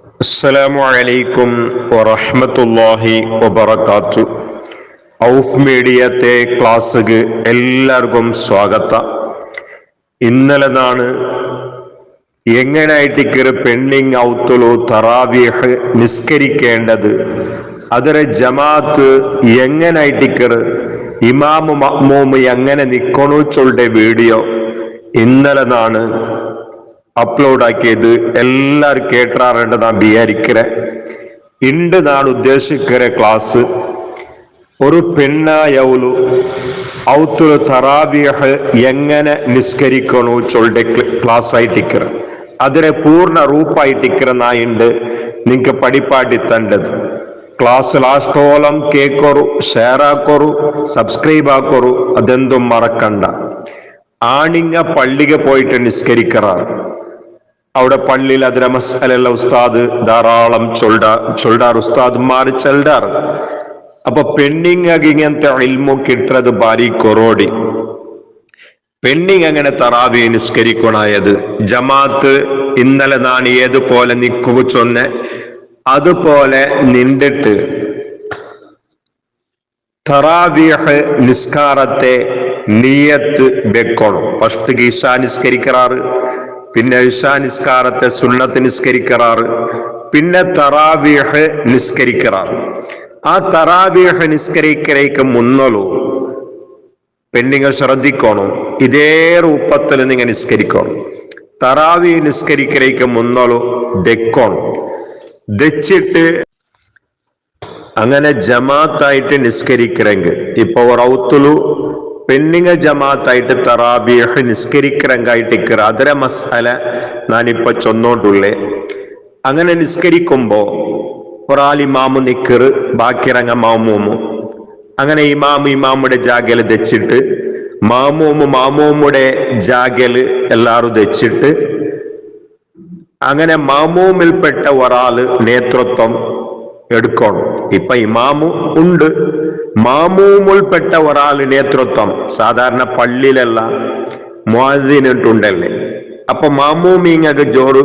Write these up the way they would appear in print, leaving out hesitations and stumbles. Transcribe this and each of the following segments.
അസ്സലാമു അലൈക്കും വറഹ്മത്തുള്ളാഹി വബറകാത്തു. ഔഫ് മീഡിയത്തെ ക്ലാസ്സിക്ക് എല്ലാവർക്കും സ്വാഗതം. ഇന്നലെന്നാണ് എങ്ങനായിട്ടിക്കൊരു പെണ്ണിങ് ഔത്തുലു തറാവീഹ് നിസ്കരിക്കേണ്ടത്, അതിരെ ജമാഅത്ത് എങ്ങനായിട്ടിക്കറ് ഇമാമു മഅ്മൂമ് എങ്ങനെ നിക്കണുച്ചുളുടെ വീഡിയോ ഇന്നലെന്നാണ് അപ്ലോഡ് ആക്കിയത്. എല്ലാവരും കേട്ടാറുണ്ട് നാം വിചാരിക്കരെ ഉണ്ട് നാണ് ഉദ്ദേശിക്കരെ ക്ലാസ്. ഒരു പെണ്ണായവളു ഔത്തുൽ തറാവീഹ് എങ്ങനെ നിസ്കരിക്കണു ചൊല്ലുടെ ക്ലാസ് ആയിട്ടിക്കറ്, അതിനെ പൂർണ്ണ റൂപ്പായിട്ടിക്കറ് നായുണ്ട് നിങ്ങക്ക് പഠിപ്പാട്ടി തണ്ടത്. ക്ലാസ് ലാസ്റ്റോളം കേക്കൊറു, ഷെയർ ആക്കൊറു, സബ്സ്ക്രൈബ് ആക്കൊറു, അതെന്തും മറക്കണ്ട. ആണിങ്ങ പള്ളിക്ക് പോയിട്ട് നിസ്കരിക്കറാണ്. അവിടെ പള്ളിയിൽ അതിരെ മസ്അലുള്ള ഉസ്താദ് ധാരാളം ചൊല്ലാർ, ഉസ്താദ്മാർ ചെല്ലാർ. അപ്പൊ പെണ്ണിങ്ങക്ക് ഇങ്ങനത്തെ ഇൽമു കിട്ടത് ഭാരി കൊറോടി. പെണ്ണിങ് അങ്ങനെ തറാവി നിസ്കരിക്കണായത് ജമാഅത്ത് ഇന്നലെ നാണ് ഏതുപോലെ നിക്കുക ചൊന്നെ അതുപോലെ നിന്നിട്ട് തറാവീഹ് നിസ്കാരത്തെ നിയത്ത് വെക്കണം. ഫസ്റ്റ് ഇശാ നിസ്കരിക്കാറ്, പിന്നെ ഇശാ നിസ്കാരത്തെ സുന്നത്ത് നിസ്കരിക്കാറ്, പിന്നെ തറാവീഹ് നിസ്കരിക്കാറ്. ആ തറാവീഹ് നിസ്കരിക്കലേക്ക് മുന്നോളൂ പെണ്ണിങ്ങൾ ശ്രദ്ധിക്കണം, ഇതേ രൂപത്തിൽ നിങ്ങൾ നിസ്കരിക്കണം. തറാവി നിസ്കരിക്കലേക്ക് മുന്നോളൂ ദെക്കണം. ദച്ചിട്ട് അങ്ങനെ ജമാഅത്തായിട്ട് നിസ്കരിക്കരെങ്കിൽ ഇപ്പൊ റൗത്തുലു പെണ്ണിങ്ങ ജമാഅത്തായിട്ട് തറാബീഹ് നിസ്കരിക്കരങ്കായിട്ടിക്കറ അതിരെ മസാല ഞാനിപ്പോ ചൊന്നോണ്ടുള്ളേ. അങ്ങനെ നിസ്കരിക്കുമ്പോ ഒരാൾ ഇമാമു നിക്കറ്, ബാക്കിറങ്ങ മാമൂമു. അങ്ങനെ ഇമാമുടെ ജാഗല് ദച്ചിട്ട് മാമൂമുടെ ജാഗല് എല്ലാരും ദച്ചിട്ട് അങ്ങനെ മാമൂമിൽപ്പെട്ട ഒരാള് നേതൃത്വം എടുക്കണം. ഇപ്പൊ ഇമാമു ഉണ്ട്, മാമൂമുൾപ്പെട്ട ഒരാള് നേതൃത്വം. സാധാരണ പള്ളിയിലല്ല മുഅദ്ദിനുണ്ടല്ലേ. അപ്പൊ മാമൂമിങ്ങക്ക് ജോറ്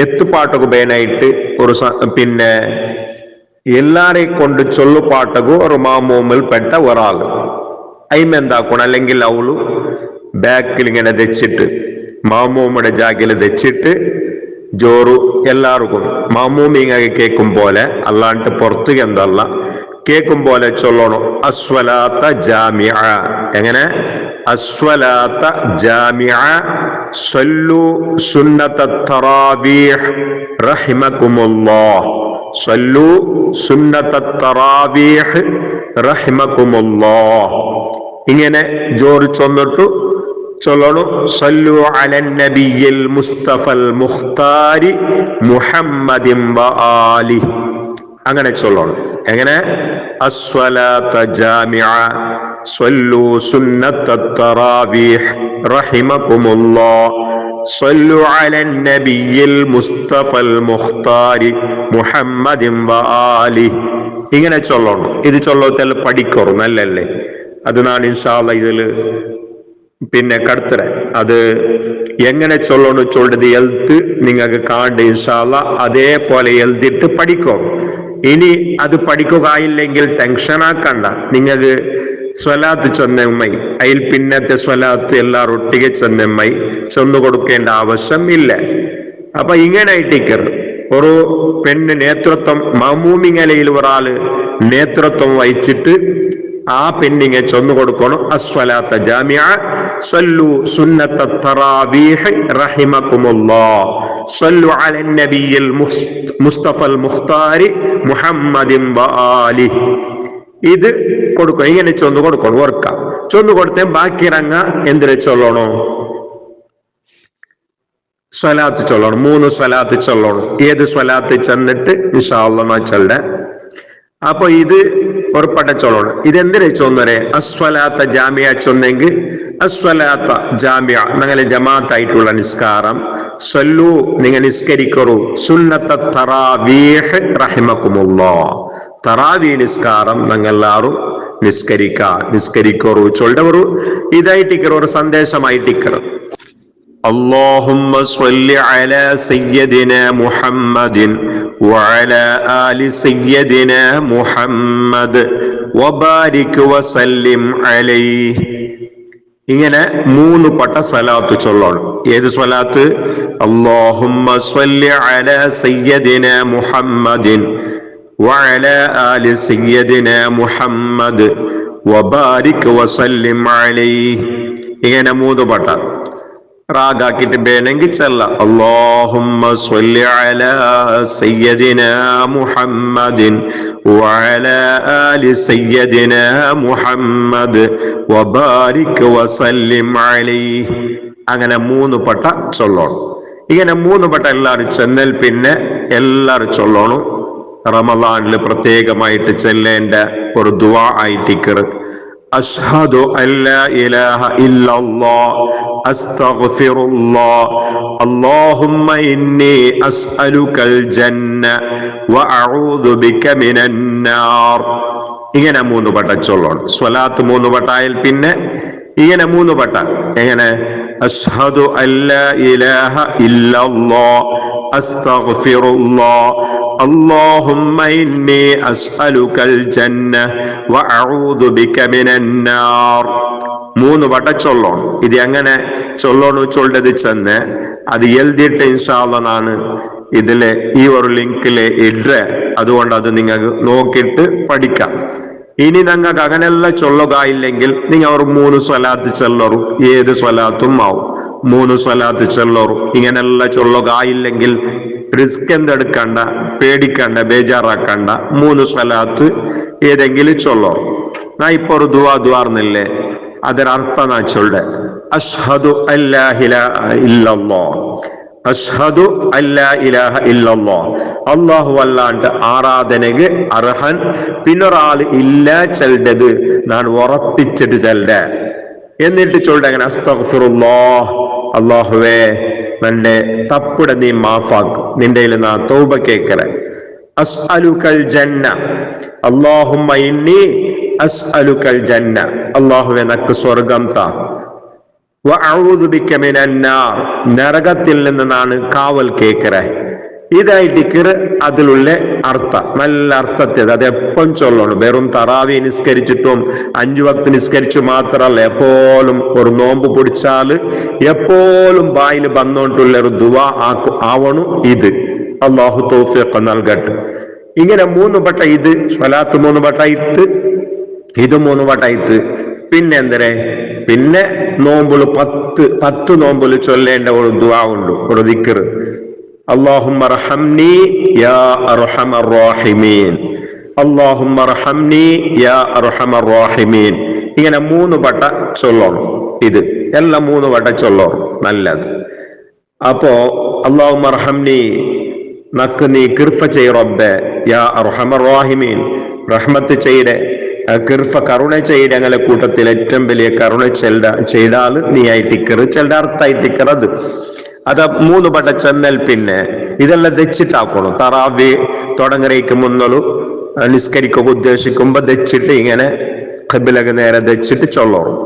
എത്തുപാട്ടക്ക് ബേനായിട്ട് ഒരു പിന്നെ എല്ലാരെ കൊണ്ട് ചൊല്ലുപാട്ടകു ഒരു മാമൂമിൽപ്പെട്ട ഒരാള് അയിമെന്താക്കണം. അല്ലെങ്കിൽ അവളു ബാക്കിൽ ഇങ്ങനെ ദച്ചിട്ട് മാമൂമുടെ ജാഗില് ദച്ചിട്ട് ജോറു എല്ലാവർക്കും മാമൂമിങ്ങ കേക്കും പോലെ അല്ലാണ്ട് പുറത്തുക എന്തല്ല കേക്കും പോലെ ചൊല്ലണം. അസ്വലാത്ത ജാമിഅ. എങ്ങനെ? അസ്വലാത്ത ജാമിഅ സല്ലു സുന്നത തറാവീഹ് റഹിമകുമുല്ലാഹ്. സല്ലു സുന്നത തറാവീഹ് റഹിമകുമുല്ലാഹ്. ഇങ്ങനെ ജോറ് ചൊന്നിട്ടു ചൊല്ലണു. സല്ലു അലൻ നബിയിൽ മുസ്തഫൽ മുഖ്താരി മുഹമ്മദിൻ വആലിഹി. അങ്ങനെ ചൊല്ലണം. എങ്ങനെ? അസ്വലാത്ത ജാമിഅ സല്ലു സുന്നത്ത തറാവീഹ് റഹിമകുമുല്ലാഹ് സല്ലു അലൻ നബിയിൽ മുസ്തഫൽ മുഖ്താരി മുഹമ്മദിൻ വആലിഹി. ഇങ്ങനെ ചൊല്ലണം. ഇത് ചൊല്ലത്തിൽ പഠിക്കറു നല്ലല്ലേ. അത് ഞാൻ ഇൻഷാ അല്ലാഹ് ഇതില് പിന്നെ കടത്തര അത് എങ്ങനെ ചൊല്ലണു ചൊല്ലത് എഴുത്ത് നിങ്ങൾക്ക് കാണ്ട് ഇൻഷാ അല്ലാഹ് അതേപോലെ എഴുതിട്ട് പഠിക്കും. ഇനി അത് പഠിക്കുകയില്ലെങ്കിൽ ടെൻഷൻ ആക്കണ്ട. നിങ്ങൾക്ക് സ്വലാത്ത് ചൊന്നമ്മයි അതിൽ പിന്നത്തെ സ്വലാത്ത് എല്ലാവരും ഒട്ടിಗೆ ചൊന്നമ്മයි ചൊന്നു കൊടുക്കേണ്ട ആവശ്യം ഇല്ല. അപ്പൊ ഇങ്ങനെ ഇട്ടിക്കർ ഒരു പെണ്ണ് നേതൃത്വം മാമൂമിങ്ങലയിൽ ഒരാള് നേതൃത്വം വഹിച്ചിട്ട് ആ പെണ്ണിങ്ങെ ചൊന്നു കൊടുക്കണം. അസ്വലാത്ത ജാമിഅ സല്ലു സുന്നത്ത തറാവീഹ് റഹിമകുമുല്ലാഹ് സല്ലു അലൻ നബിയിൽ മുസ്തഫൽ മുഖ്താരി മുഹമ്മദിൻ വആലിഹി. ഇത് കൊടുക്കണം. ഇങ്ങനെ ചൊന്നു കൊടുക്കണം. ഓർക്ക ചൊന്നു കൊടുത്തേ ബാക്കി ഇറങ്ങ എന്തിനെ ചൊല്ലണോ? സ്വലാത്ത് ചൊല്ലണം. 3 സ്വലാത്ത് ചൊല്ലണം. ഏത് സ്വലാത്ത് ചെന്നിട്ട് ഇൻഷാ അല്ലാഹ് ഞാൻ ചൊല്ലേ. അപ്പൊ ഇത് ഉറപ്പട്ട ചൊല്ലണം. ഇതെന്തിനെ ചൊന്നരെ? അസ്വലാത്ത ജാമിഅ ചൊന്നെങ്കിൽ അസ്വലാത്ത ജാമിഅ അങ്ങനെ ജമാഅത്തായിട്ടുള്ള നിസ്കാരം. സല്ലു നിങ്ങൾ നിസ്കരിക്കറു സുന്നത്ത തറാവീഹ് റഹിമകുമുല്ലാഹ്. തറാവി നിസ്കാരം ഞങ്ങളെല്ലാവരും നിസ്കരിക്കറു ചൊല്ലവരു. ഇതായിട്ടിക്കറ ഒരു സന്ദേശമായിട്ടിക്കറ. اللهم صل على سيدنا محمد وعلى آل سيدنا محمد وبارك وسلم عليه. ഇങ്ങനെ 3 പട്ട സലാത്ത് ചൊല്ലണം. ഏത് സ്വലാത്ത്? അല്ലാഹുമ്മ സ്വല്ലി അലാ സയ്യിദിനാ മുഹമ്മദിൻ വഅലാ ആലി സയ്യിദിനാ മുഹമ്മദ് വബാരിക് വസല്ലിം അലൈഹി. ഇങ്ങനെ 3 പട്ട റാഗാക്കിട്ട് വേണമെങ്കിൽ ചൊല്ല. അല്ലാഹുമ്മ സ്വല്ലി അലാ സയ്യിദിനാ മുഹമ്മദിൻ വഅലാ ആലി സയ്യിദിനാ മുഹമ്മദ് വബാരിക് വസല്ലിം അലൈഹി. അങ്ങനെ 3 പട്ട ചൊല്ലണം. ഇങ്ങനെ 3 പട്ട എല്ലാവരും ചെന്നാൽ പിന്നെ എല്ലാവരും ചൊല്ലണം. റമളാനിൽ പ്രത്യേകമായിട്ട് ചെല്ലേണ്ട ഒരു ദുആ ആയിട്ടിക്കർ അഷ്ഹദു അല്ലാ ഇലാഹ ഇല്ലല്ലാഹ് അസ്തഗ്ഫിറുല്ലാഹ് അല്ലാഹുമ്മ ഇന്നി അസ്അലുകൽ ജന്ന വഅഊദു ബിക മിനൻ നാർ. ഇങ്ങനെ 3 വട്ട ചൊല്ലണം. സ്വലാത്ത് 3 വട്ടായാൽ പിന്നെ ഇങ്ങനെ 3 വട്ട എങ്ങനെ? അഷ്ഹദു അല്ലാ ഇലാഹ ഇല്ലല്ലാഹ് അസ്തഗ്ഫിറുല്ലാഹ് അല്ലാഹുമ്മ ഇന്നി അസ്അലുകൽ ജന്ന വഅഊദു ബിക മിനൻ നാർ. 3 വട്ട ചൊല്ലണം. ഇത് എങ്ങനെ ചൊല്ലണു ചൊല്ലത് ചെന്ന് അത് എഴുതിയിട്ട് ഇൻഷാ അല്ലാഹ് നാണ് ഇതിലെ ഈ ഒരു ലിങ്കില് ഇടേ. അതുകൊണ്ട് അത് നിങ്ങൾക്ക് നോക്കിയിട്ട് പഠിക്കാം. ഇനി നിങ്ങൾക്ക് അങ്ങനെല്ലാം ചൊല്ലുക ഇല്ലെങ്കിൽ നിങ്ങൾ ഒരു 3 സ്വലാത്ത് ചൊല്ലറു. ഏത് സ്വലാത്തും ആവും. 3 സ്വലാത്ത് ചൊല്ലറു. ഇങ്ങനെല്ലാം ചൊല്ലുക ഇല്ലെങ്കിൽ റിസ്ക് എന്തെടുക്കണ്ട, പേടിക്കണ്ട, ബേജാറാക്കണ്ട. 3 സ്വലാത്ത് ഏതെങ്കിലും ചൊല്ലോ. നാ ഇപ്പൊ ഒരു ദുആർന്നില്ലേ, അതിനർത്ഥം നാ ചൊല്ലെ. അഷ്ഹദു അല്ലാ ഇലാഹ ഇല്ലല്ലാഹ് അഷ്ഹദു അല്ലാ ഇലാഹ ഇല്ലല്ലാഹ് അല്ലാഹു അല്ലാണ്ട് ആരാധനക്ക് അർഹൻ പിന്നൊരാള് ഇല്ല ചെല്ലത് ഞാൻ ഉറപ്പിച്ചിട്ട് ചെല്ലെ. എന്നിട്ട് ചൊല്ലെ അങ്ങനെ അസ്തഗ്ഫിറുല്ലാഹ് അല്ലാഹുവേ നിന്റെ തപ്പുട നീ മാഫാക്കും, നിന്റെ നാ തൗബ കേക്കറെ. അസ്അലുകൽ ജന്ന അല്ലാഹുമ്മ ഇന്നി അസ്അലുകൽ ജന്ന അല്ലാഹുവേ നക്ക് സ്വർഗം താ. വഅഊദു ബിക മിനൻ നാർ നരകത്തിൽ നിന്ന് നാണ് കാവൽ കേക്കറെ. ഇതായിട്ട് അതിലുള്ള അർത്ഥം നല്ല അർത്ഥത്തിൽ അത് എപ്പം ചൊല്ലണം. വെറും തറാവി നിസ്കരിച്ചിട്ടും 5 വക്ത് നിസ്കരിച്ചു മാത്രല്ല, എപ്പോഴും ഒരു നോമ്പ് പിടിച്ചാല് എപ്പോഴും വായിൽ വന്നോണ്ടുള്ള ഒരു ദുആ ആവണം. ഇത് അല്ലാഹു തൗഫീഖ് നൽകട്ടെ. ഇങ്ങനെ 3 വട്ട ഇത് സ്വലാത്ത് 3 വട്ട ഇട്ട് ഇത് 3 വട്ട ഇട്ട് പിന്നെ എന്തരെ പിന്നെ നോമ്പുలు 10 നോമ്പുలు ചൊല്ലേണ്ട ഒരു ദുആ ഉണ്ട്, ഒരു ദിക്ർ. അല്ലാഹുമ്മ റഹംനി യാ അർഹമർ റഹീമീൻ അല്ലാഹുമ്മ റഹംനി യാ അർഹമർ റഹീമീൻ. ഇങ്ങനെ 3 വട്ട ചൊല്ലണം. ഇത് എല്ലാം 3 വട്ട ചൊല്ലണം. നല്ലത്. അപ്പോ അല്ലാഹുമ്മ റഹംനി നക്ക് നീ കിർഫ ചെയ് റബ്ബേ, യാ അർഹമർ റഹീമീൻ റഹ്മത്ത് ചെയ്യേ, കിർഫ കരുണ ചെയ്യേ. ഞങ്ങളെ കൂട്ടത്തിൽ ഏറ്റവും വലിയ കരുണ ചെയ്താൽ നീ ആയിട്ടിക്കറ് ചെല്ല അർത്ഥായിട്ടിക്കറത്. അത് 3 വട്ട ചെന്നൽ പിന്നെ ഇതെല്ലാം ദച്ചിട്ടാക്കണം. തറാവി തുടങ്ങരയ്ക്ക് മുന്നോളു നിസ്കരിക്കുക ഉദ്ദേശിക്കുമ്പോ ദച്ചിട്ട് ഇങ്ങനെ ഖിബ്ലക്ക് നേരെ ദച്ചിട്ട് ചൊല്ലണം.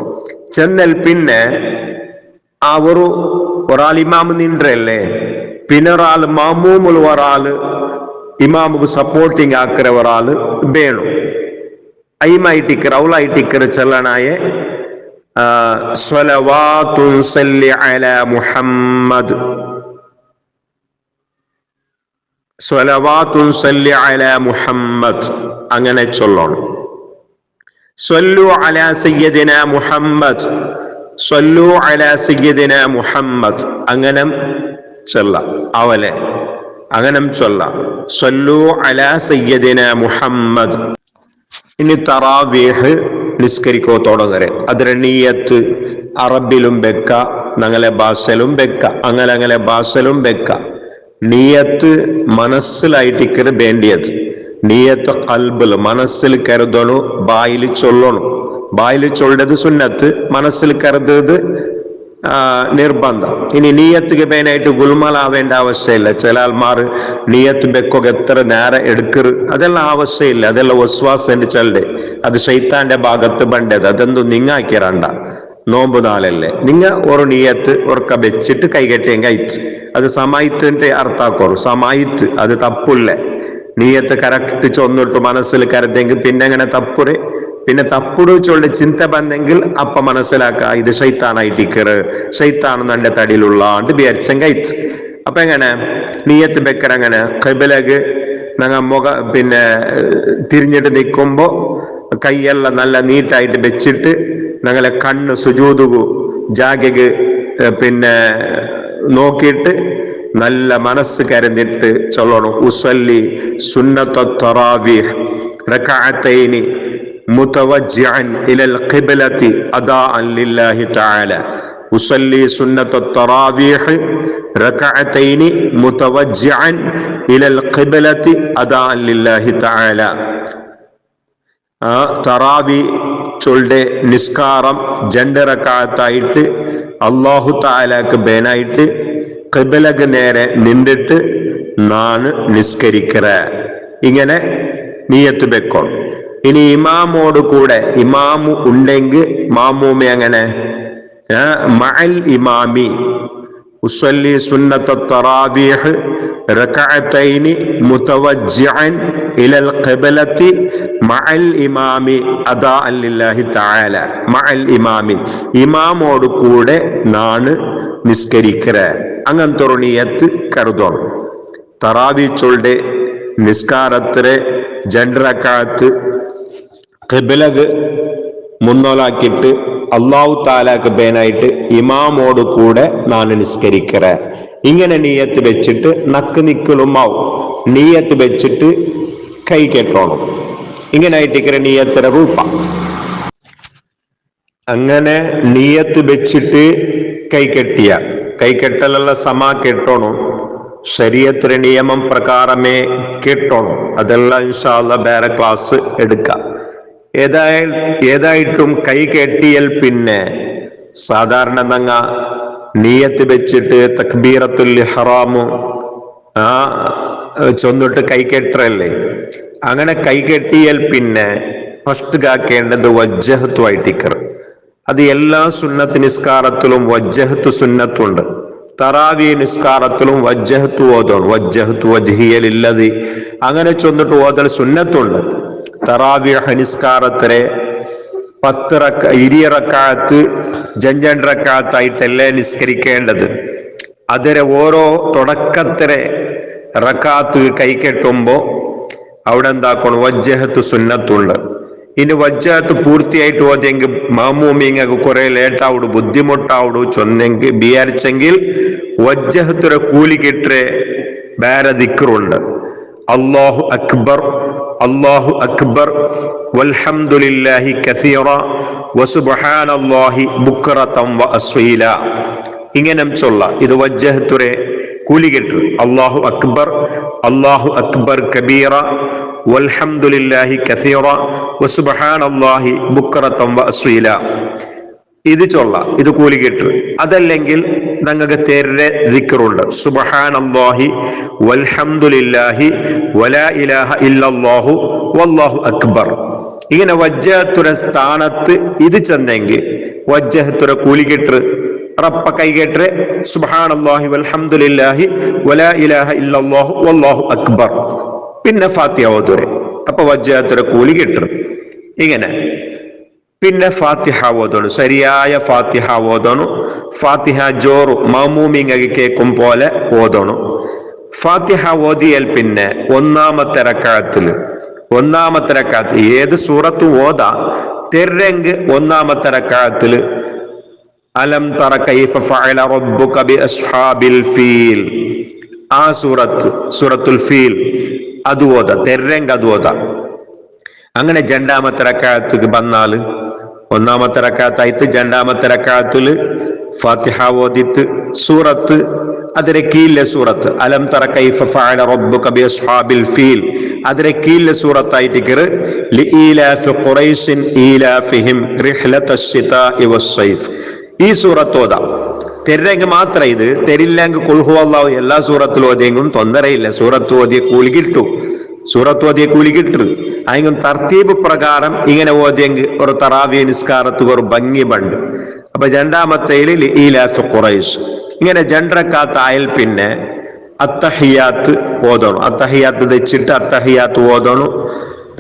ചെന്നൽ പിന്നെ ആ ഒരാൾ ഇമാമ് നിன்றല്ലേ, പിന്നെ ഒരാള് മാമൂമുൽ ഒരാള് ഇമാമുക്ക് സപ്പോർട്ടിങ് ആക്കിற ഒരാള് വേണം. അയിമായിട്ടിക്കർ ഔലായിട്ടിക്കർ ചെല്ലണായ സ്വലവാത്തുൻ സല്ലി അലാ മുഹമ്മദ് സ്വലവാത്തുൻ സല്ലി അലാ മുഹമ്മദ് അങ്ങനെ ചൊല്ലണം. സ്വല്ലു അലാ സയ്യിദിനാ മുഹമ്മദ് സ്വല്ലു അലാ സയ്യിദിനാ മുഹമ്മദ് അങ്ങനെ ചൊല്ല. അവലെ അങ്ങനെ ചൊല്ല സ്വല്ലു അലാ സയ്യിദിനാ മുഹമ്മദ്. ഇനി തറാവീഹ് നിസ്കരിക്കോ തുടങ്ങരെ. അതിന്റെ നീയത്ത് അറബിലും വെക്ക, ഞങ്ങളെ ഭാഷയിലും വെക്ക, അങ്ങനെ ഭാഷയിലും വെക്ക. നീയത്ത് മനസ്സിലായിട്ടിക്കറ് വേണ്ടിയത്. നീയത്ത് കൽബില് മനസ്സിൽ കരുതണു, ബായിൽ ചൊല്ലണു. ബായിൽ ചൊല്ലത് സുന്നത്ത്, മനസ്സിൽ കരുതത് നിർബന്ധം. ഇനി നീയത്തുക്ക് മെയിനായിട്ട് ഗുൽമലാവേണ്ട ആവശ്യമില്ല. ചില ആൾമാർ നീയത്ത് ബെക്കൊക്കെ എത്ര നേരം എടുക്കറ്, അതെല്ലാം ആവശ്യമില്ല. അതെല്ലാം വസ്വാസ് എന്ന് ചെല്ലെ, അത് ശൈത്താന്റെ ഭാഗത്ത് ബണ്ടത്. അതെന്തും നിങ്ങാക്കിറണ്ട. നോമ്പ് നാളല്ലേ നിങ്ങ ഒരു നീയത്ത് ഉറക്ക വെച്ചിട്ട് കൈകെട്ടിയും കഴിച്ച് അത് സമായിത്തിന്റെ അർത്ഥാക്കോറും സമായിത്ത് അത് തപ്പില്ല നീയത്ത് കറക്റ്റ് ചൊന്നിട്ട് മനസ്സിൽ കരുതെങ്കിൽ പിന്നെ അങ്ങനെ തപ്പുറ് പിന്നെ തപ്പുടു ചൊല്ലി ചിന്ത ബന്നെങ്കിൽ അപ്പ മനസ്സിലാക്ക ഇത് ശൈത്താനായിട്ടിക്കറ് ശൈത്താണ് നന്റെ തടിയിലുള്ളാണ്ട് വിചാരിച്ചും കഴിച്ച് അപ്പൊ എങ്ങനെ നീയത്ത് വെക്കർ അങ്ങനെ ഖിബലക്ക് ഞങ്ങൾ പിന്നെ തിരിഞ്ഞിട്ട് നിൽക്കുമ്പോ കൈയെല്ലാം നല്ല നീറ്റായിട്ട് വെച്ചിട്ട് ഞങ്ങളെ കണ്ണ് സുജൂതുകു ജാഗക്ക് പിന്നെ നോക്കിയിട്ട് നല്ല മനസ്സ് കരുന്നിട്ട് ചൊല്ലണം ഉസല്ലി സുന്നത്ത തറാവീഹ് റകഅത്തൈനി മുതവജ്ജിഅൻ ഇലൽ ഖിബ്ലതി അദാഅൻ ലില്ലാഹി തആല ഉസല്ലി സുന്നത്ത തറാവീഹ് റകഅത്തൈനി മുതവജ്ജിഅൻ ഇലൽ ഖിബ്ലതി അദാഅൻ ലില്ലാഹി തആല തറാവി ചൊല്ലെ നിസ്കാരം 2 റകഅത്തായിട്ട് അല്ലാഹു തആലക്ക് ബേനായിട്ട് ഖിബലക്ക് നേരെ നിന്നിട്ട് നാണ് നിസ്കരിക്കറ ഇങ്ങനെ നിയത്ത് വെക്കണം ഇനി ഇമാമോട് കൂടെ ഇമാമു ഉണ്ടെങ്കിൽ മാമൂമി അങ്ങനെ മഅൽ ഇമാമി ഉസല്ലി സുന്നത്ത തറാവീഹ് റകഅത്തൈനി മുതവജ്ജിഅൻ ഇലൽ ഖിബ്ലതി മഅൽ ഇമാമി അദാഅൻ ലില്ലാഹി തആല മഅൽ ഇമാമി ഇമാമോട് കൂടെ നാണ് നിസ്കരിക്കറ അങ്ങനത്തെ ഒരു നിയത്ത് കരുതണം തറാവി ചൊല്ലെ നിസ്കാരത്തിലെ 2 റകഅത്ത് ഖിബ്ലക്ക് മുന്നോലാക്കിയിട്ട് അല്ലാഹു തആലക്ക് ബേനായിട്ട് ഇമാമോട് കൂടെ നാണ് നിസ്കരിക്കറ ഇങ്ങനെ നിയത്ത് വെച്ചിട്ട് നക്ക് നിക്കലുമാവും നിയത്ത് വെച്ചിട്ട് കൈ കെട്ടണം ഇങ്ങനെ ആയിട്ടിക്കറ നിയത്തിൻ്റെ രൂപ അങ്ങനെ നിയത്ത് വെച്ചിട്ട് കൈ കെട്ടലുള്ള സമാ കെട്ടണം ശരീഅത്തിലെ നിയമം പ്രകാരമേ കെട്ടണം അതെല്ലാം ഇൻഷാ അല്ലാഹ് വേറെ ക്ലാസ് എടുക്കാം ഏതായിട്ടും കൈ കെട്ടിയാൽ പിന്നെ സാധാരണ നങ്ങ നിയത്ത് വെച്ചിട്ട് തക്ബീറത്തുൽ ഇഹ്റാമു ചൊന്നിട്ട് കൈ കെട്ടറല്ലേ അങ്ങനെ കൈ കെട്ടിയാൽ പിന്നെ ഫസ്റ്റ് കാക്കേണ്ടത് വജ്ജഹത്തു ആയിട്ടിക്കർ അത് എല്ലാ സുന്നത്ത് നിസ്കാരത്തിലും വജ്ജഹത്തു സുന്നത്തുണ്ട് തറാവി നിസ്കാരത്തിലും വജ്ജഹത്തു ഓതണം വജ്ജഹത്തു വജ്ഹിയ ലില്ലദി അങ്ങനെ ചൊന്നിട്ട് ഓതൽ സുന്നത്തുണ്ട് തറാവിഹ് നിസ്കാരത്തിലെ 20 റകഅത്ത് 2 റകഅത്തായിട്ടല്ലേ നിസ്കരിക്കേണ്ടത് അതിലെ ഓരോ തുടക്കത്തിലെ റകഅത്ത് കൈ കെട്ടുമ്പോ അവിടെ എന്താക്കണം വജ്ജഹത്ത് സുന്നത്തുണ്ട് ഇനി വജ്ജഹത്ത് പൂർത്തിയായിട്ട് ഓതെങ്കിൽ മാമൂമിങ്ങൾക്ക് കുറെ ലേട്ടാവുടു ബുദ്ധിമുട്ടാവുടു ചൊന്നെങ്കിൽ വിചാരിച്ചെങ്കിൽ വജ്ജഹത്തുരെ കൂലി കിട്ടേ വേറെ ദിക്റുണ്ട് അല്ലാഹു അക്ബർ അല്ലാഹു അക്ബർ വൽഹംദുലില്ലാഹി കസീറ വസുബ്ഹാനല്ലാഹി ബുക്റതൻ വഅസ്വീല ഇങ്ങനെ ചൊല്ല ഇത് വജ്ജഹത്തുരെ കൂലി കിട്ടും അല്ലാഹു അക്ബർ കബീറ വൽഹംദുലില്ലാഹി കസീറ വസുബ്ഹാനല്ലാഹി ബുക്റതൻ വഅസ്വീല ഇത് ചൊല്ല ഇത് കൂലി കിട്ടും അതല്ലെങ്കിൽ നിങ്ങൾക്ക് തേരെ ദിക്റുണ്ട് സുബ്ഹാനല്ലാഹി വൽഹംദുലില്ലാഹി വലാ ഇലാഹ ഇല്ലല്ലാഹു വല്ലാഹു അക്ബർ ഇങ്ങനെ വജ്ജഹത്തുര സ്ഥാനത്ത് ഇത് ചെന്നെങ്കിൽ വജ്ജഹത്തുര കൂലി കിട്ടും റപ്പ കൈ കേട്ടേ സുബ്ഹാനല്ലാഹി വൽഹംദുലില്ലാഹി വലാ ഇലാഹ ഇല്ലല്ലാഹു വല്ലാഹു അക്ബർ പിന്നെ ഫാത്തിഹ ഓതുരെ അപ്പൊ വജ്ജഹത്തുര കൂലി കിട്ടും ഇങ്ങനെ പിന്നെ ഫാത്തിഹ ഓതണം ശരിയായ ഫാത്തിഹ ഓതണം ഫാത്തിഹ ജോറു മാമൂമിങ്ങക്ക് കേൾക്കും പോലെ ഓതണം ഫാത്തിഹ ഓതിയാൽ പിന്നെ ഒന്നാമത്തെ റകഅത്ത് ഏത് സൂറത്ത് ഓതാ തെരങ്ക് ഒന്നാമത്തെ റകഅത്തില് അലം തറ കൈഫ ഫഅല റബ്ബുക ബി അസ്ഹാബിൽ ഫീൽ ആ സൂറത്തുൽ ഫീൽ അത് ഓതാ തെരങ്ക് അത് ഓതാ അങ്ങനെ 2ാമത്തെ റകഅത്ത് വന്നാല് ഒന്നാമത്തെ റകഅത്തായിട്ട് 2ാമത്തെ റകഅത്തില് ഫാത്തിഹ ഓതിട്ട് സൂറത്ത് അതിരെ കീഴിലെ സൂറത്ത് അലം തറ കൈഫ ഫഅല റബ്ബുക ബി അസ്ഹാബിൽ ഫീൽ അതിരെ കീഴിലെ സൂറത്തായിട്ട് ലിഇലാഫി ഖുറൈശിൻ ഈലാഫിഹിം റിഹ്ലതശ് ശിതാഇ വസ്സൈഫ് ഈ സൂറത്ത് ഓതാ തെരങ്ക് മാത്രം ഇത് തെരില്ലെങ്കിൽ ഖുൽ ഹുവല്ലാഹു എല്ലാ സൂറത്തിലും ഓതിയെങ്കിലും തൊന്നരയില്ല സൂറത്ത് ഓതിയ കൂലി കിട്ടും അതിനും തർത്തീബ് പ്രകാരം ഇങ്ങനെ ഓതിയെങ്കിൽ ഒരു തറാവി നിസ്കാരത്തുക ഒരു ഭംഗി ബണ്ട്. അപ്പൊ രണ്ടാമത്തേൽ ഈലാഫ് ഖുറൈശ്. ഇങ്ങനെ ജണ്ടറക്കാത്തായാൽ പിന്നെ അത്തഹിയാത്ത് ഓതണം. അത്തഹിയാത്ത് വെച്ചിട്ട് അത്തഹിയാത്ത് ഓതണം.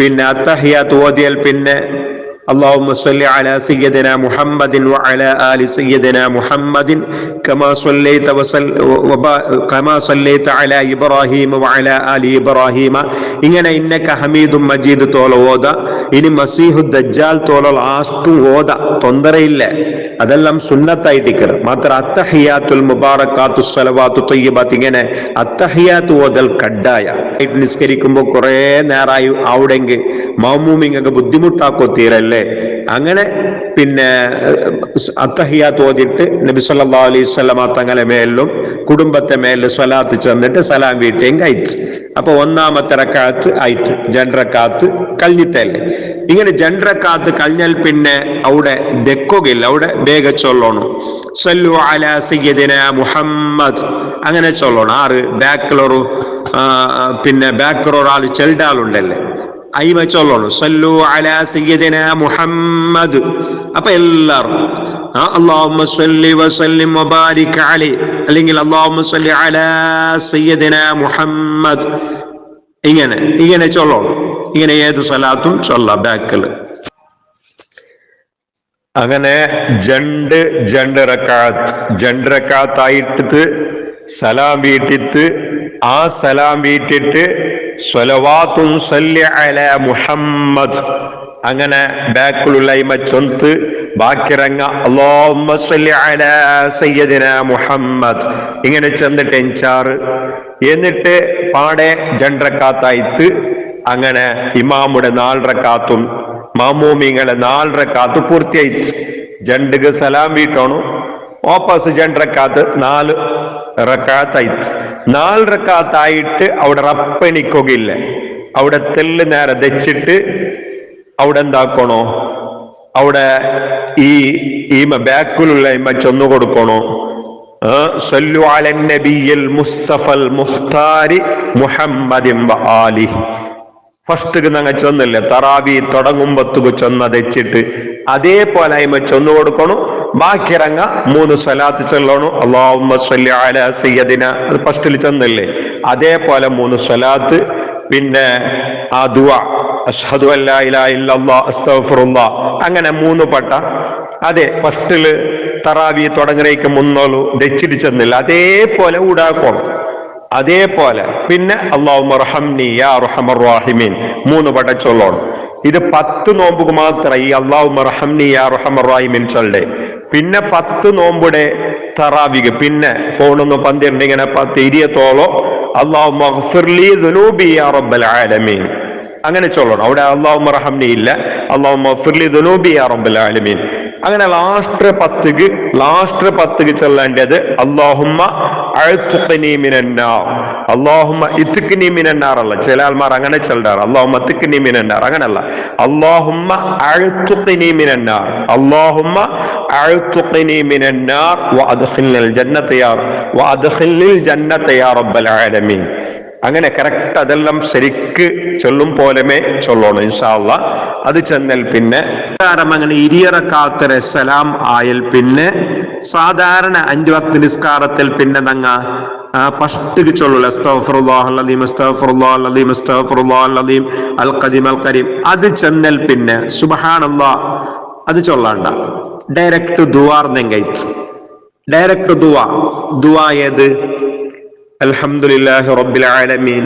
പിന്നെ അത്തഹിയാത്ത് ഓതിയാൽ പിന്നെ اللهم صل على سيدنا محمد وعلى آل سيدنا محمد كما صليت على إبراهيم وعلى آل إبراهيم ഇങ്ങനെ ഇന്നക ഹമീദും മജീദ് തോല ഓത. ഇനി മസീഹു ദജ്ജാൽ തോല ലാസ്റ്റും ഓത, തൊന്തരയില്ല. അതെല്ലാം സുന്നത്തായിട്ടിക്കർ മാത്ര. അത്തഹിയാത്തുൽ മുബാറക്കാത്തു സ്വലവാത്തു ത്വയ്യിബാത്ത് ഇങ്ങനെ അത്തഹിയാത്ത് ഓതൽ കഡ്ഡായ. നിസ്കരിക്കുമ്പോൾ കുറെ നേരമായി അവിടെങ്കിൽ മൗമൂമിങ്ങൊക്കെ ബുദ്ധിമുട്ടാക്കോ തീരല്ലേ. അങ്ങനെ പിന്നെ അത്തഹിയാത്ത് ഓതിട്ട് നബി സല്ലല്ലാഹു അലൈഹി വസല്ലമ തങ്ങളെ മേലും കുടുംബത്തെ മേലും സ്വലാത്ത് ചെന്നിട്ട് സലാം വീട്ടേം കഴിച്ച്. അപ്പൊ ഒന്നാമത്തെ റക്അത്ത് ആയിട്ട് ജണ്ടറക്കാത്ത് കഴിഞ്ഞിട്ടല്ലേ. ഇങ്ങനെ ജണ്ടറക്കാത്ത് കഴിഞ്ഞാൽ പിന്നെ അവിടെ ദെക്കുകയില്ല, അവിടെ വേഗ ചൊല്ലണം. സല്ലു അലാ സയ്യിദിനാ മുഹമ്മദ് അങ്ങനെ ചൊല്ലണം. ആറ് ബാക്കിലൊരു പിന്നെ ബാക്കിലൊരാൾ ചെൽഡാളുണ്ടല്ലേ, അയിമ ചൊല്ലണം. സല്ലു അലാ സയ്യിദിനാ മുഹമ്മദ്. അപ്പൊ എല്ലാവരും അല്ലാഹുമ്മ സ്വല്ലി വസല്ലിം വബാരിക് അലൈഹി അല്ലെങ്കിൽ അല്ലാഹുമ്മ സ്വല്ലി അലാ സയ്യിദിനാ മുഹമ്മദ് ഇങ്ങനെ ചൊല്ലണം. ഇങ്ങനെ ഏത് സ്വലാത്തും ചൊല്ലാം ബാക്കില്. അങ്ങനെ രണ്ട് റക്അത്തായിട്ട് സലാം വീട്ടിട്ട് ആ സലാം വീട്ടിട്ട് സ്വലവാത്തും സല്ലി അലാ മുഹമ്മദ് അങ്ങനെ ബാക്കിലുള്ള ചൊന്ത് ബാക്കിറങ്ങ അല്ലാഹുമ്മ സ്വല്ലി അലാ സയ്യിദിനാ മുഹമ്മദ് ഇങ്ങനെ ചെന്നിട്ട് എഞ്ചാറ്. എന്നിട്ട് പാടെ ജണ്ടറക്കാത്തായിട്ട് അങ്ങനെ ഇമാമുടെ 4 റക്അത്തും മാമൂമിങ്ങളെ 4 റക്അത്ത് പൂർത്തിയായിട്ട് ജണ്ടുക സലാം വീട്ടോണു. വാപ്പസ് ജണ്ടറക്കാത്ത് 4 റക്അത്തായിട്ട് 4 റക്അത്തായിട്ട് അവിടെ റപ്പണിക്കുകയില്ല. അവിടെ തെല്ല് നേരെ വെച്ചിട്ട് അവിടെ എന്താക്കണോ, അവിടെ ഈ ബാക്കിലുള്ള ചൊന്നു കൊടുക്കണോ. സല്ലു അലൻ നബിയിൽ മുസ്തഫൽ മുഖ്താരി മുഹമ്മദിൻ വ ആലിഹി. ഫസ്റ്റ് ഞങ്ങൾ ചൊന്നില്ലേ, തറാവി തുടങ്ങുമ്പത്തുക ചൊന്ന വെച്ചിട്ട് അതേപോലെ അയിമ ചൊന്നു കൊടുക്കണം. ബാക്കി ഇറങ്ങ 3 സ്വലാത്ത് ചൊല്ലണം. അല്ലാഹുമ്മ സ്വല്ലി അലാ സയ്യിദിനാ അത് ഫസ്റ്റിൽ ചെന്നില്ലേ, അതേപോലെ 3 സ്വലാത്ത്. പിന്നെ ആ ദുആ അഷ്ഹദു അല്ലാ ഇലാഹ ഇല്ലല്ലാഹ് അസ്തഗ്ഫിറുല്ലാഹ് അങ്ങനെ 3 പട്ട അതെ ഫസ്റ്റില് തറാവി തുടങ്ങുന്നേക്ക് മുന്നോളു വെച്ചിട്ട് ചെന്നില്ല, അതേപോലെ ഊടാക്കണം. അതേപോലെ പിന്നെ അല്ലാഹുമ്മ റഹംനി യാ അർഹമർ റഹീമീൻ 3 പട്ട ചൊല്ലണം. ഇത് 10 നോമ്പുക്ക് മാത്രം ഈ അല്ലാഹുമ്മ റഹംനി യാ അർഹമർ റഹീമീൻ ചൊല്ലേ. പിന്നെ 10 നോമ്പുടെ തറാവിക്ക് പിന്നെ പോണൊന്ന് 12 ഇങ്ങനെ 10 20 അല്ലാഹുമ്മ ഗ്ഫിർലി ദുനൂബി യാ റബ്ബൽ ആലമീൻ അങ്ങനെ ചൊല്ലണം. അവിടെ അല്ലാഹുമ്മ റഹംനി ഇല്ല, അല്ലാഹുമ്മ ഗ്ഫിർലി ദുനൂബി യാ റബ്ബൽ ആലമീൻ. അങ്ങനെ ലാസ്റ്റ് 10 ചൊല്ലേണ്ടത് അല്ലാഹുമ്മ അഅ്തിഖ്നി മിനന്നാർ. അല്ലാഹുമ്മ ഇത്ഖ്നി മിനന്നാർ അല്ല, ചില ആൾമാർ അങ്ങനെ ചൊല്ലാറ് അല്ലാഹുമ്മ ഇത്ഖ്നി മിനന്നാർ. അങ്ങനല്ല, അല്ലാഹുമ്മ അഅ്തിഖ്നി മിനന്നാർ. അല്ലാഹുമ്മ അഅ്തിഖ്നി മിനന്നാർ വഅദ്ഖിൽനിൽ ജന്നത യാ റബ്ബൽ ആലമീൻ. അങ്ങനെ കറക്റ്റ് അതെല്ലാം ശരിക്ക് ചൊല്ലും പോലെമേ ചൊല്ലണം ഇൻഷാ അല്ലാഹ്. അത് ചെന്നാൽ പിന്നെ അങ്ങനെ 20 റക്അത്ത് സലാം ആയാൽ പിന്നെ സാധാരണ 5 വക്ത് നിസ്കാരത്തിൽ പിന്നെ നങ്ങ ഫസ്റ്റ് ചൊല്ലു അസ്തഗ്ഫിറുല്ലാഹൽ അലീം അസ്തഗ്ഫിറുല്ലാഹൽ അലീം അസ്തഗ്ഫിറുല്ലാഹൽ അലീം അൽ ഖദീം അൽ കരീം. അത് ചെന്നാൽ പിന്നെ സുബ്ഹാനല്ലാഹ് അത് ചൊല്ലണ്ട, ഡയറക്റ്റ് ദുആർന്നെങ്കൈറ്റ്. ഡയറക്റ്റ് ദുആ ഏത് അൽഹംദുലില്ലാഹി റബ്ബിൽ ആലമീൻ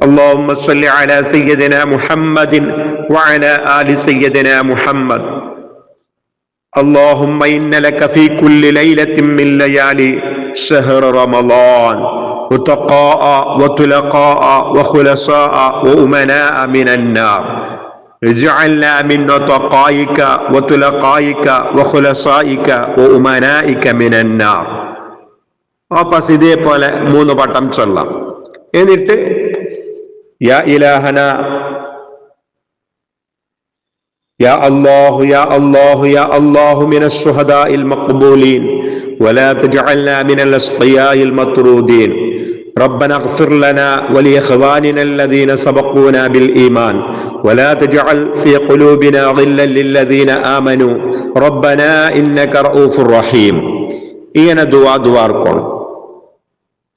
اللهم صل على سيدنا محمد وعلى آل سيدنا محمد اللهم إن لك في كل ليلة من ليالي شهر رمضان وتقاء وتلقاء وخلصاء وأمناء من النار اجعلنا من نطقائك وتلقائك وخلصائك وأمنائك من النار. വാപ്പസ് ഇതേപോലെ 3 വട്ടം ചൊല്ലാം. എന്നിട്ട് യാ ഇലാഹന യാ അല്ലാഹു യാ അല്ലാഹു യാ അല്ലാഹു മിനശ് ശുഹദാഇൽ മഖ്ബൂലീൻ വലാ തജഅൽനാ മിനൽ അസ്ഖിയാഇൽ മത്റൂദീൻ ربنا اغفر لنا ولإخواننا الذين سبقونا بالإيمان ولا تجعل في قلوبنا غلا للذين آمنوا ربنا إنك رؤوف رحيم. ഇങ്ങനെ ദുആർക്കണം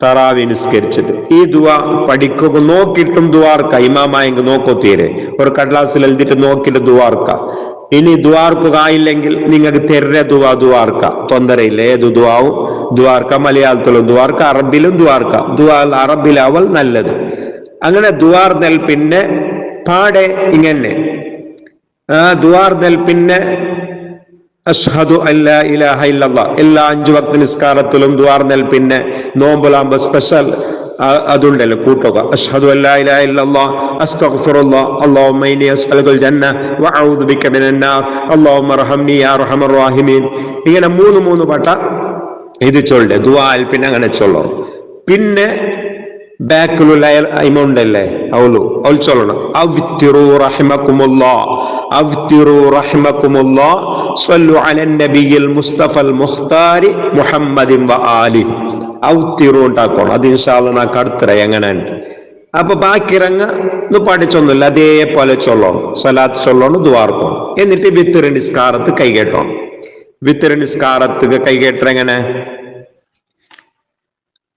തറാവി നിസ്കരിച്ചിട്ട്. ഈ ദുആ പഠിക്കുക, നോക്കിയിട്ടും ദുആർക്ക. ഇമാമായെങ്കിൽ നോക്കോ തീരെ, ഒരു കടലാസിൽ എഴുതിയിട്ട് നോക്കിയിട്ട് ദുആർക്ക. ഇനി ദുആർക്കുക ആയില്ലെങ്കിൽ നിങ്ങൾക്ക് തെര ദുആർക്ക, തൊന്തരയില്ല. ഏത് ദുആവും ദുആർക്ക, മലയാളത്തിലും ദുആർക്ക, അറബിലും ദുആർക്ക. ദുആ അറബിലാവൽ നല്ലത്. അങ്ങനെ ദുആർന്നൽ പിന്നെ പാടെ ഇങ്ങനെ ദുആർന്നൽ പിന്നെ അഷ്ഹദു അല്ലാ ഇലാഹ ഇല്ലല്ലാഹ്. എല്ലാ 5 വക്ത് നിസ്കാരത്തിലും ദുആർന്നൽ പിന്നെ നോമ്പലാകുമ്പോ സ്പെഷ്യൽ അതുണ്ടല്ലോ കൂട്ടുക. അഷ്ഹദു അല്ലാ ഇലാഹ ഇല്ലല്ലാഹ് അസ്തഗ്ഫിറുല്ലാഹ് അല്ലാഹുമ്മ ഇന്നി അസ്അലുകൽ ജന്ന വഅഊദു ബിക മിനൻ നാർ അല്ലാഹുമ്മ റഹംനി യാ അർഹമർ റഹീമീൻ. ഇങ്ങനെ 3 വട്ട ഇത് ചൊല്ല് ദുആൽ. പിന്നെ അങ്ങനെ ചൊല്ലണം. പിന്നെ ബാക്കിലുള്ള ഇമുണ്ടല്ലേ അവൾ ചൊല്ലണം. അവ്തിറു റഹിമക്കുമുല്ലാഹ് അവ്തിറു റഹിമക്കുമുല്ലാഹ് സ്വല്ലു അലൻ നബിയിൽ മുസ്തഫൽ മുഖ്താരി മുഹമ്മദിൻ വ ആലിഹി. ഔത്തിറു ഉണ്ടാക്കണം. അത് ഇൻഷാ അല്ലാഹ് നാ കടുത്തറ എങ്ങനെയാണ്. അപ്പൊ ബാക്കിറങ്ങ പഠിച്ചൊന്നുമില്ല, അതേപോലെ ചൊല്ലണം. സലാത്ത് ചൊല്ലണം, ദുആർക്കണം. എന്നിട്ട് വിത്തർ നിസ്കാരത്ത് കൈകേട്ടണം. വിത്തർ നിസ്കാരത്ത് കൈകേട്ട എങ്ങനെ?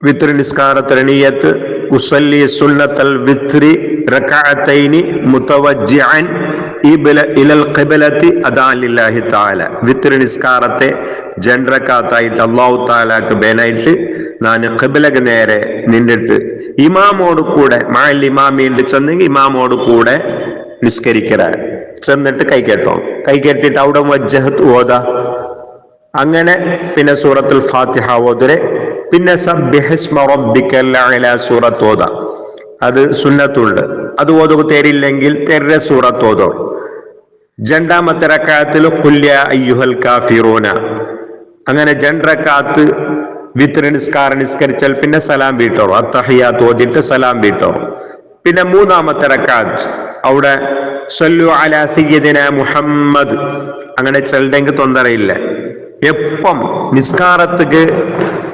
വിത്തർ നിസ്കാരത്തിന് നിയ്യത്ത് ഉസല്ലി സുന്നത്തൽ വിത്രി റകഅത്തൈനി മുതവജ്ജിഅൻ ഇലൽ ഖിബ്ലത്തി അദാൻ ലില്ലാഹി തആല. വിത്ർ നിസ്കാരത്തെ 2 റകഅത്തായിട്ട് അല്ലാഹു തആലക്ക് ബേനായിട്ട് ഞാൻ ഖിബ്ലക്ക് നേരെ നിന്നിട്ട് ഇമാമോട് കൂടെ മഅൽ ഇമാമിയിൽ ചെന്നെങ്കിൽ ഇമാമോട് കൂടെ നിസ്കരിക്കറ. ചെന്നിട്ട് കൈകേട്ടോ. കൈകേട്ടിട്ട് അവിടെ വജ്ജഹത്ത് ഓത. അങ്ങനെ പിന്നെ സൂറത്തുൽ ഫാത്തിഹ ഓതരെ. പിന്നെ സബ്ബിഹിസ്മ റബ്ബിക്കൽ അഅല സൂറത്ത് ഓത. അത് സുന്നത്തുണ്ട്. അത് ഓതുക തരില്ലെങ്കിൽ തെര സൂറത്ത് ഓതോ. 2ാമത്തെ റകഅത്തിൽ ഖുൽ യാ അയ്യുഹൽ കാഫിറൂന. അങ്ങനെ 2 റകഅത്ത് വിത്ർ നിസ്കാരം നിസ്കരിച്ചാൽ പിന്നെ സലാം വീട്ടോ. അത്തഹിയാത്ത് ഓതിട്ട് സലാം വീട്ടോ. പിന്നെ 3ാമത്തെ റകഅത്ത് അവിടെ സല്ലു അലാ സയ്യിദിന മുഹമ്മദ് അങ്ങനെ ചെല്ലുണ്ടെങ്കിൽ തൊന്തരയില്ല. എപ്പം നിസ്കാരത്തിക്ക്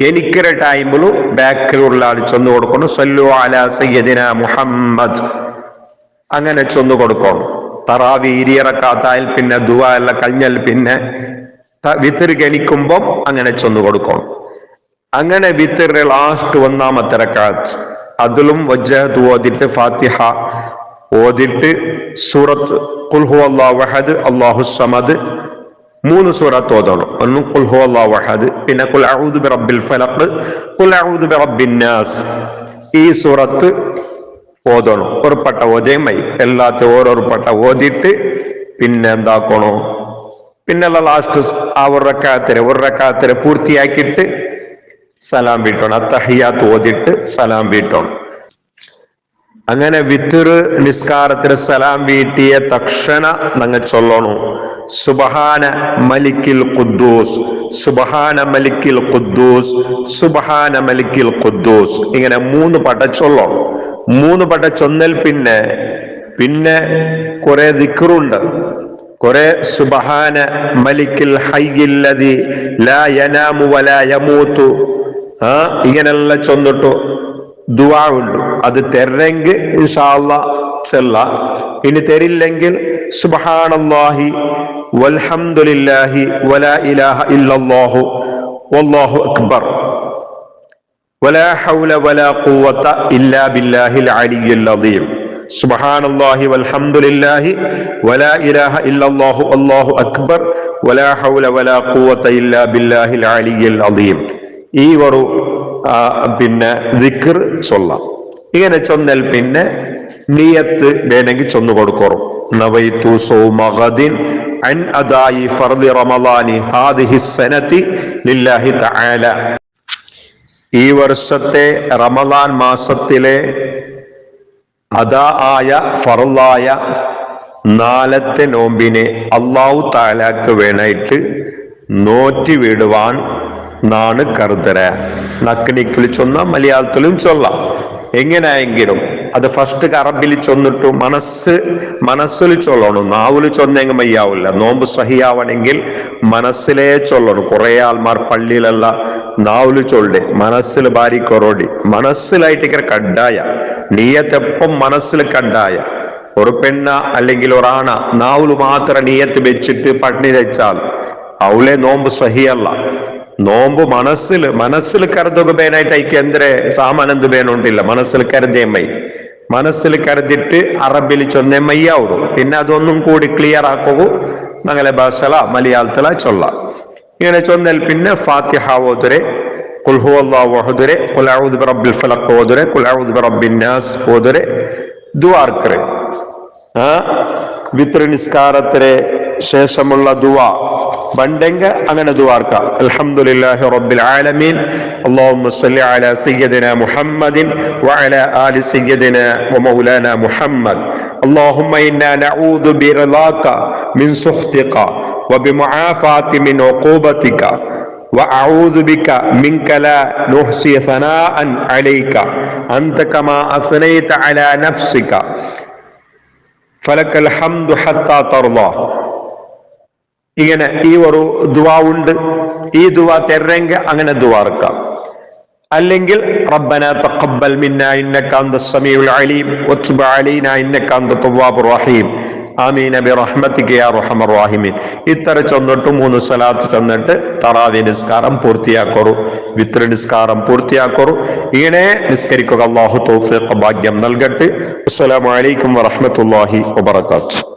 എനിക്കൊര ടൈമിലും ബാക്കിലുള്ള ആൾ ചൊന്നു കൊടുക്കണം. സല്ലു അലാ സയ്യിദിന മുഹമ്മദ് അങ്ങനെ ചൊന്നു കൊടുക്കണം. തറാവി 2 റകഅത്തായാൽ പിന്നെ ദുആ എല്ലാം കഴിഞ്ഞാൽ പിന്നെ വിത്ർ ഗണിക്കുമ്പം അങ്ങനെ ചൊന്നു കൊടുക്കണം. അങ്ങനെ വിത്ർ ലാസ്റ്റ് 1ാമത്തെ റകഅത്ത് അതിലും വജ്ജഹത്ത് ഓതിട്ട് ഫാത്തിഹ ഓതിട്ട് സൂറത്ത് ഖുൽ ഹുവല്ലാഹു അഹദ് അല്ലാഹുസ് സമദ് 3 സൂറത്ത് ഓതണം. ഒന്ന് ഖുൽ ഹുവല്ലാഹു അഹദ്, പിന്നെ ഖുൽ അഊദു ബിറബ്ബിൽ ഫലഖ്, ഖുൽ അഊദു ബിറബ്ബിൻ നാസ്. ഈ സൂറത്ത് ഓതണം. ഒരുപട്ട ഓതേമായി എല്ലാത്ത ഓരോരു പട്ട ഓതിട്ട് പിന്നെ എന്താക്കണോ, പിന്നെ ലാസ്റ്റ് ആ ഒരു റകഅത്തിനെ പൂർത്തിയാക്കിയിട്ട് സലാം വീട്ടണം. അത്തഹിയാത്ത് ഓതിട്ട് സലാം വീട്ടണം. അങ്ങനെ വിത്ർ നിസ്കാരത്തിന് സലാം വീട്ടിയ തക്ഷണ ഞങ്ങൾ ചൊല്ലണു സുബ്ഹാന മലിക്കിൽ ഖുദ്ദൂസ്, സുബ്ഹാന മലിക്കിൽ ഖുദ്ദൂസ്, സുബ്ഹാന മലിക്കിൽ ഖുദ്ദൂസ്. ഇങ്ങനെ 3 പട്ട ചൊല്ലണം. 3 പട്ട ചൊന്നൽ പിന്നെ കുറെ ദിക്റുണ്ട്. കുറെ സുബ്ഹാന മലിക്കിൽ ഹയ്യിൽ ലദി ലാ യനാമു വലാ യമൂതു ഇങ്ങനെല്ലാം ചൊന്നിട്ടു ദുആ ഉണ്ട്. അത് തരെങ്കിൽ ഇൻഷാ അല്ലാഹ് ചെല്ല. ഇനി തരില്ലെങ്കിൽ സുബ്ഹാനല്ലാഹി വൽഹംദുലില്ലാഹി വലാ ഇലാഹ ഇല്ലല്ലാഹു വല്ലാഹു അക്ബർ വലാ ഹൗല വലാ ഖുവത ഇല്ലാ ബില്ലാഹിൽ അലിയ്യിൽ അദീം. സുബ്ഹാനല്ലാഹി വൽഹംദുലില്ലാഹി വലാ ഇലാഹ ഇല്ലല്ലാഹു വല്ലാഹു അക്ബർ വലാ ഹൗല വലാ ഖുവത ഇല്ലാ ബില്ലാഹിൽ അലിയ്യിൽ അദീം. ഈ ഒരു പിന്നെ ദിക്ർ ചൊല്ലാം. ഇങ്ങനെ ചൊന്നൽ പിന്നെ നിയത്ത് വേണമെങ്കിൽ ചൊന്നു കൊടുക്കറും. നവൈതു സൗമ ഗദിൻ അൻ അദായി ഫർളി റമളാനി ഹാദിഹി സനതി ലില്ലാഹി തആല. ഈ വർഷത്തെ റമളാൻ മാസത്തിലെ അദാ ആയ ഫർളായ 4ത്തെ നോമ്പിനെ അല്ലാഹു തആലക്ക് വേണമായിട്ട് നോറ്റി വിടുവാൻ നാണ് കരുതര. നക്കിനിക്കിൽ ചൊന്ന മലയാളത്തിലും ചൊല്ലാം. എങ്ങനെയെങ്കിലും അത് ഫസ്റ്റ് അറബിൽ ചൊന്നിട്ടു മനസ്സിൽ ചൊല്ലണം. നാവിൽ ചൊന്നെങ്കിൽ മയ്യാവില്ല. നോമ്പ് സഹിയാവണമെങ്കിൽ മനസ്സിലേ ചൊല്ലണം. കുറെ ആൾമാർ പള്ളിയിലല്ല നാവിൽ ചൊല്ലേ, മനസ്സിൽ ഭാരി കൊറോടി. മനസ്സിലായിട്ട് കഡ്ഡായ നിയത്തെപ്പം മനസ്സിൽ കഡ്ഡായ. ഒരു പെണ്ണ അല്ലെങ്കിൽ ഒരാണ നാവുല് മാത്രം നിയത്ത് വെച്ചിട്ട് പട്ടിണി വെച്ചാൽ അവളെ നോമ്പ് സഹിയല്ല. നോമ്പ് മനസ്സിൽ കരുതുക ಬೇನಾಯ್ತು ಐಕೆ ಅಂದ್ರೆ ಸಾಮಾನಂದು ಬೇನುಂಟಿಲ್ಲ മനസ്സിൽ കരുതിയമ്മൈ മനസ്സിൽ കരുതിട്ട് അറബിൽ ചൊന്നമ്മയ്യ ಅವರು പിന്നെ അതൊന്നും കൂടി ക്ലിയർ ആക്കുക ഞങ്ങളെ ഭാഷല മലയാളത്തില ചൊല്ല. ഇങ്ങനെ ചൊന്നൽ പിന്നെ ഫാത്തിഹ ഓതുരെ, ഖുൽ ഹുവല്ലാഹു അഹദുരെ, ഖുൽ അഊദു ബിറബ്ബിൽ ഫലഖ് ഓതുരെ, ഖുൽ അഊദു ബിറബ്ബിൻ നാസ് ഓതുരെ ദുആർക്കറെ. വിത്ര നിസ്കാരത്തിലെ ശേഷമുള്ള ദുആ ബണ്ടെങ്ക അങ്ങനെ ദുആർക്ക. അൽഹംദുലില്ലാഹി റബ്ബിൽ ആലമീൻ, അല്ലാഹുമ്മ സ്വല്ലി അലാ സയ്യിദിനാ മുഹമ്മദിൻ വഅലാ ആലി സയ്യിദിനാ വമൗലാനാ മുഹമ്മദ്. അല്ലാഹുമ്മ ഇന്നാ നഊദു ബിറിളാക മിൻ സുഖ്തിക വബിമുആഫാതി മിൻ ഉഖൂബതിക വഅഊദു ബിക മിൻക ലാ നുഹ്സി സനാഅൻ അലൈക അൻത കമാ അസ്നൈത അലാ നഫ്സിക ഫലക്കൽ ഹംദു ഹത്താ തർളാ. ഇങ്ങനെ ഈ ഒരു ദുആ ഉണ്ട്. ഈ ദുആ തെരങ്ക അങ്ങനെ ദുആർക്കാം. അല്ലെങ്കിൽ റബ്ബന തഖബ്ബൽ മിന്നാ ഇന്നക അൻതസ് സമീഉൽ അലീം വതുബ് അലൈനാ ഇന്നക അൻത തവ്വാബുർ റഹീം ആമീൻ ബിറഹ്മതിക യാ അർഹമർ റഹീമീൻ. ഇത്ര ചൊന്നിട്ട് 3 സ്വലാത്ത് ചൊന്നിട്ട് തറാവി നിസ്കാരം പൂർത്തിയാക്കൂ, വിത്ര നിസ്കാരം പൂർത്തിയാക്കൂ. ഇങ്ങനെ നിസ്കരിക്കുക. അല്ലാഹു തൗഫീഖ് ഭാഗ്യം നൽകട്ടെ. അസ്സലാമു അലൈക്കും വറഹ്മത്തുള്ളാഹി വബറകാതുഹു.